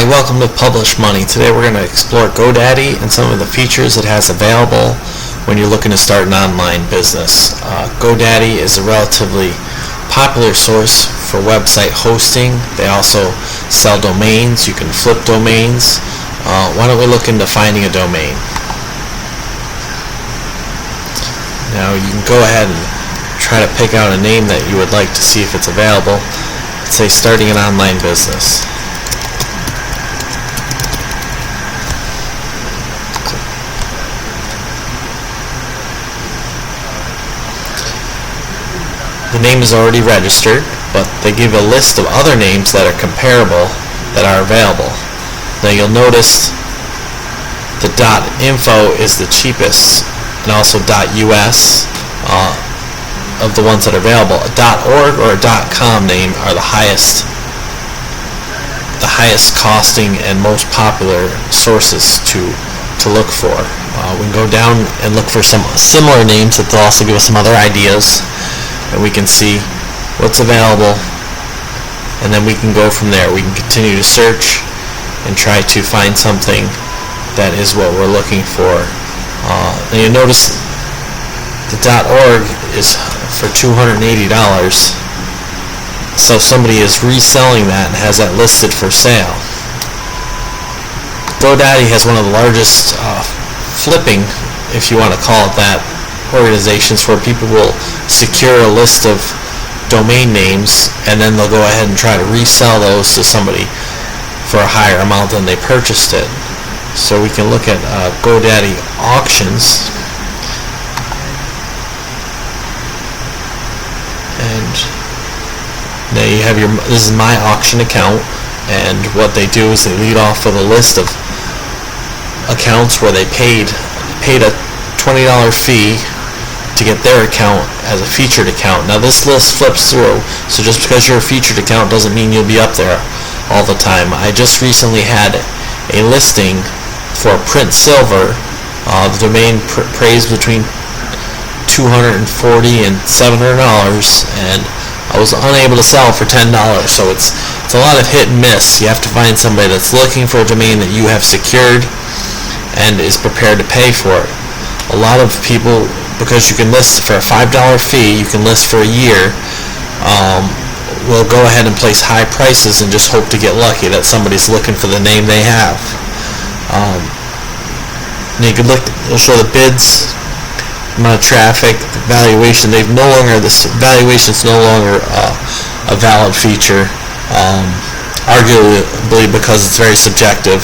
Hi, welcome to Publish Money. Today we're going to explore GoDaddy and some of the features it has available when you're looking to start an online business. GoDaddy is a relatively popular source for website hosting. They also sell domains. You can flip domains. Why don't we look into finding a domain? Now you can go ahead and try to pick out a name that you would like to see if it's available. Let's say starting an online business. The name is already registered, but they give a list of other names that are comparable that are available. Now you'll notice the .info is the cheapest, and also .us of the ones that are available. A .org or a .com name are the highest costing and most popular sources to look for. We can go down and look for some similar names that they'll also give us some other ideas, and we can see what's available, and then we can go from there. We can continue to search and try to find something that is what we're looking for. And you notice the .org is for $280, so somebody is reselling that and has that listed for sale. GoDaddy has one of the largest flipping, if you want to call it that, organizations where people will secure a list of domain names and then they'll go ahead and try to resell those to somebody for a higher amount than they purchased it. So we can look at GoDaddy auctions, and now you have this is my auction account, and what they do is they lead off with a list of accounts where they paid a $20 fee to get their account as a featured account. Now this list flips through, so just because you're a featured account doesn't mean you'll be up there all the time. I just recently had a listing for Print Silver. The domain prays between $240 and $700, and I was unable to sell for $10. So it's a lot of hit and miss. You have to find somebody that's looking for a domain that you have secured and is prepared to pay for it. A lot of people, because you can list for a $5 fee, you can list for a year, will go ahead and place high prices and just hope to get lucky that somebody's looking for the name they have. And you can look, it'll show the bids, amount of traffic, the valuation. This valuation is no longer a valid feature, arguably because it's very subjective,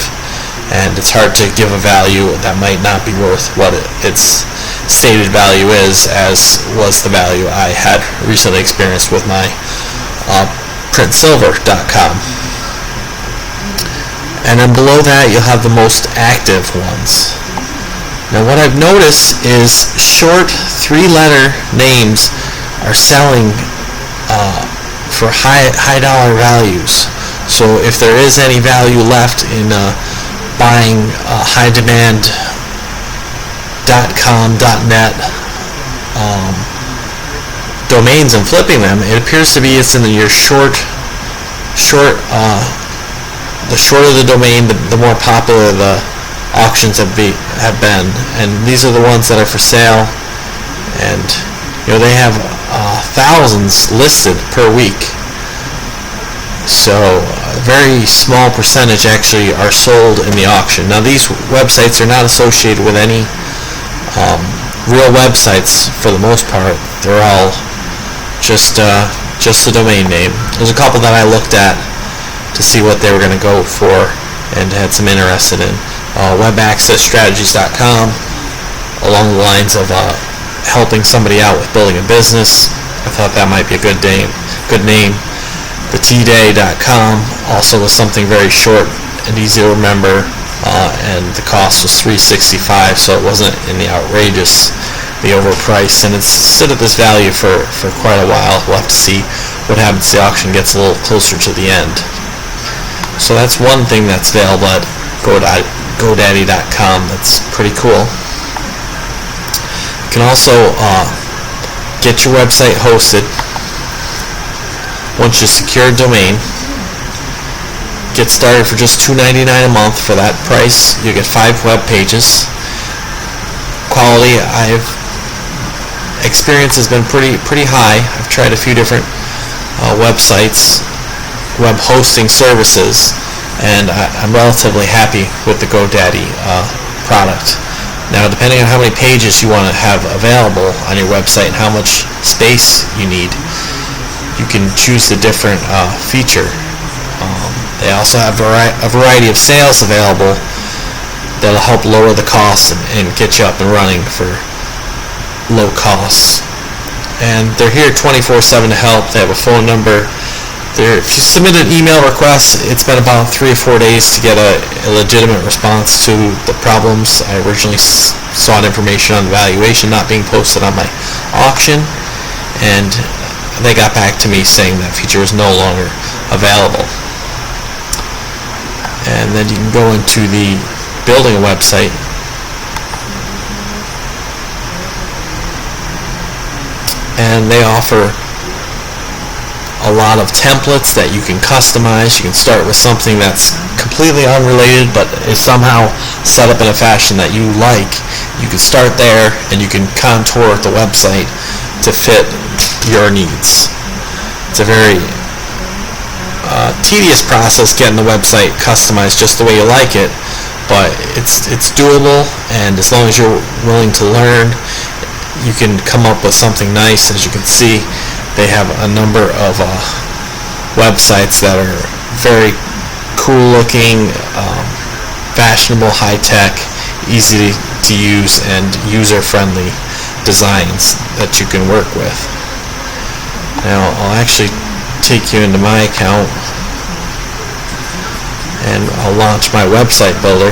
and it's hard to give a value that might not be worth what its stated value is, as was the value I had recently experienced with my printsilver.com. And then below that you'll have the most active ones. Now what I've noticed is short 3-letter names are selling for high dollar values. So if there is any value left in buying high demand .com, .net domains and flipping them, it appears to be it's in your the shorter the domain, the more popular the auctions have been, and these are the ones that are for sale, and they have thousands listed per week. So a very small percentage actually are sold in the auction. Now these websites are not associated with any real websites for the most part. They're all just the domain name. There's a couple that I looked at to see what they were going to go for and had some interest in. Webaccessstrategies.com, along the lines of helping somebody out with building a business. I thought that might be a good name. The tday.com also was something very short and easy to remember, and the cost was $365, so it wasn't in the overpriced, and it's stood at this value for quite a while. We'll have to see what happens if the auction gets a little closer to the end. So that's one thing that's available at GoDaddy.com. That's pretty cool. You can also get your website hosted. Once you secure a domain, get started for just $2.99 a month. For that price, you get 5 web pages. Quality, experience has been pretty high. I've tried a few different websites, web hosting services, and I'm relatively happy with the GoDaddy product. Now, depending on how many pages you want to have available on your website and how much space you need, you can choose the different feature. They also have a variety of sales available that'll help lower the costs and get you up and running for low costs. And they're here 24/7 to help. They have a phone number. If you submit an email request, it's been about 3 or 4 days to get a legitimate response to the problems. I originally sought information on the valuation not being posted on my auction, and they got back to me saying that feature is no longer available. And then you can go into the building a website. And they offer a lot of templates that you can customize. You can start with something that's completely unrelated but is somehow set up in a fashion that you like. You can start there and you can contour the website to fit your needs. It's a very tedious process getting the website customized just the way you like it, but it's doable, and as long as you're willing to learn, you can come up with something nice. As you can see, they have a number of websites that are very cool looking, fashionable, high-tech, easy to use, and user-friendly designs that you can work with. Now, I'll actually take you into my account and I'll launch my website builder.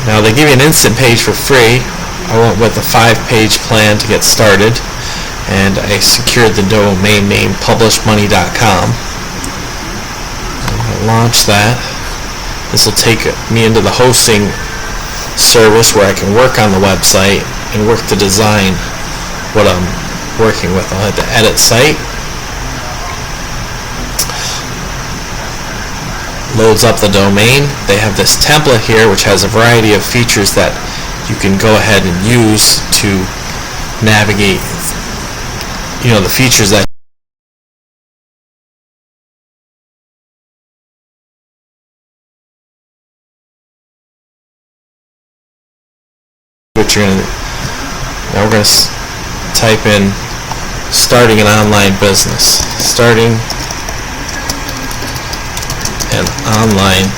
Now, they give you an instant page for free. I went with a 5-page plan to get started, and I secured the domain name publishmoney.com. I'm going to launch that. This will take me into the hosting service where I can work on the website and work to design what I'm working with. I'll hit the edit site. Loads up the domain. They have this template here which has a variety of features that you can go ahead and use to navigate, the features that now we're going to type in starting an online business. Starting an online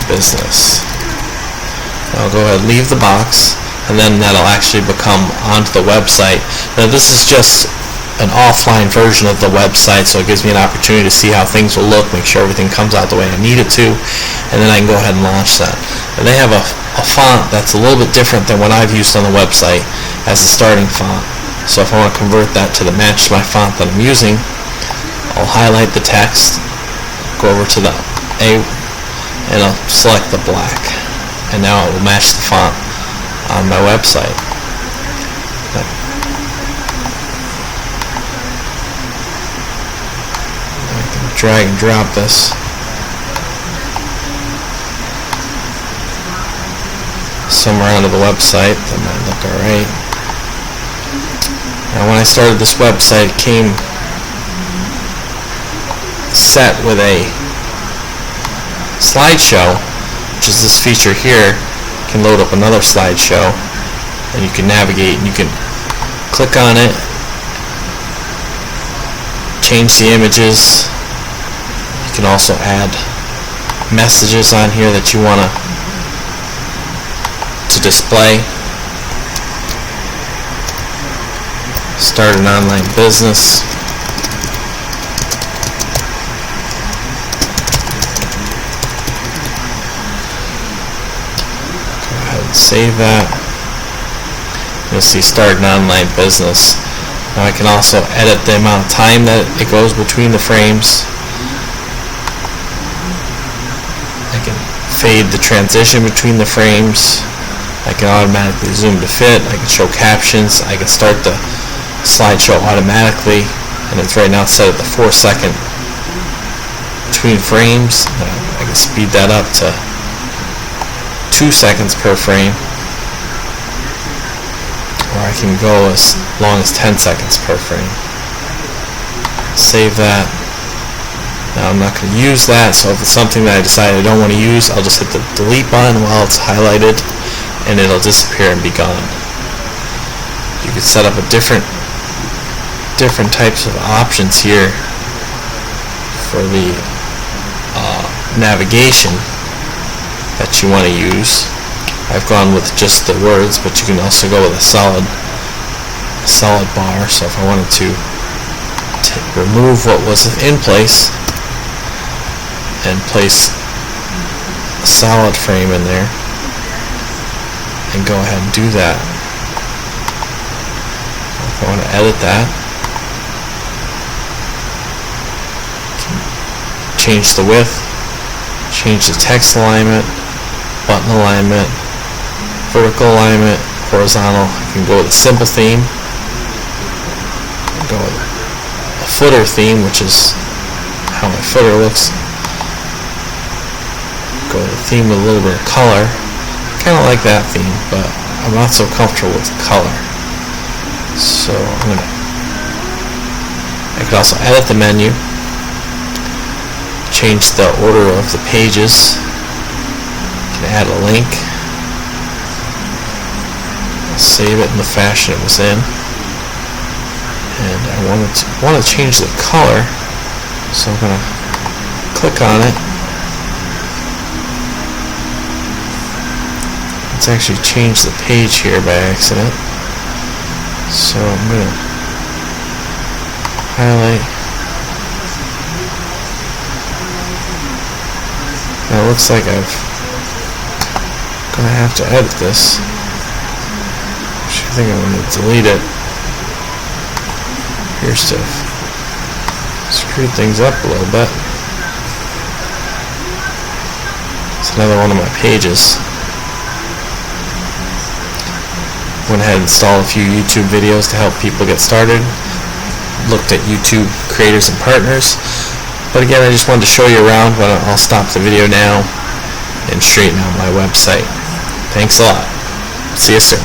business. I'll go ahead and leave the box, and then that'll actually become onto the website. Now, this is just an offline version of the website, so it gives me an opportunity to see how things will look, make sure everything comes out the way I need it to, and then I can go ahead and launch that. And they have a font that's a little bit different than what I've used on the website as a starting font. So if I want to convert that to match my font that I'm using, I'll highlight the text, go over to the A, and I'll select the black, and now it will match the font on my website. I can drag and drop this somewhere onto the website. That might look alright. Now, when I started this website, it came set with a slideshow, which is this feature here. You can load up another slideshow, and you can navigate, and you can click on it, change the images. You can also add messages on here that you want to display. Start an online business. Go ahead and save that. You'll see start an online business. Now I can also edit the amount of time that it goes between the frames. I can fade the transition between the frames. I can automatically zoom to fit. I can show captions. I can start the slideshow automatically, and it's right now set at the 4-second between frames. I can speed that up to 2 seconds per frame, or I can go as long as 10 seconds per frame. Save that. Now I'm not going to use that, so if it's something that I decide I don't want to use, I'll just hit the delete button while it's highlighted and it'll disappear and be gone. You could set up a different types of options here for the navigation that you want to use. I've gone with just the words, but you can also go with a solid bar. So if I wanted to remove what was in place and place a solid frame in there, and go ahead and do that. If I want to edit that, change the width, change the text alignment, button alignment, vertical alignment, horizontal. I can go with a simple theme, go with a footer theme, which is how my footer looks. Go with a theme with a little bit of color. I kind of like that theme, but I'm not so comfortable with the color. So I could also edit the menu, change the order of the pages, can add a link, save it in the fashion it was in, and I want to change the color, so I'm going to click on it. It's actually changed the page here by accident, so I'm going to highlight. Now it looks like I'm going to have to edit this. I think I'm going to delete it. Here's to screw things up a little bit. It's another one of my pages. Went ahead and installed a few YouTube videos to help people get started. Looked at YouTube creators and partners. But again, I just wanted to show you around, but I'll stop the video now and straighten out my website. Thanks a lot. See you soon.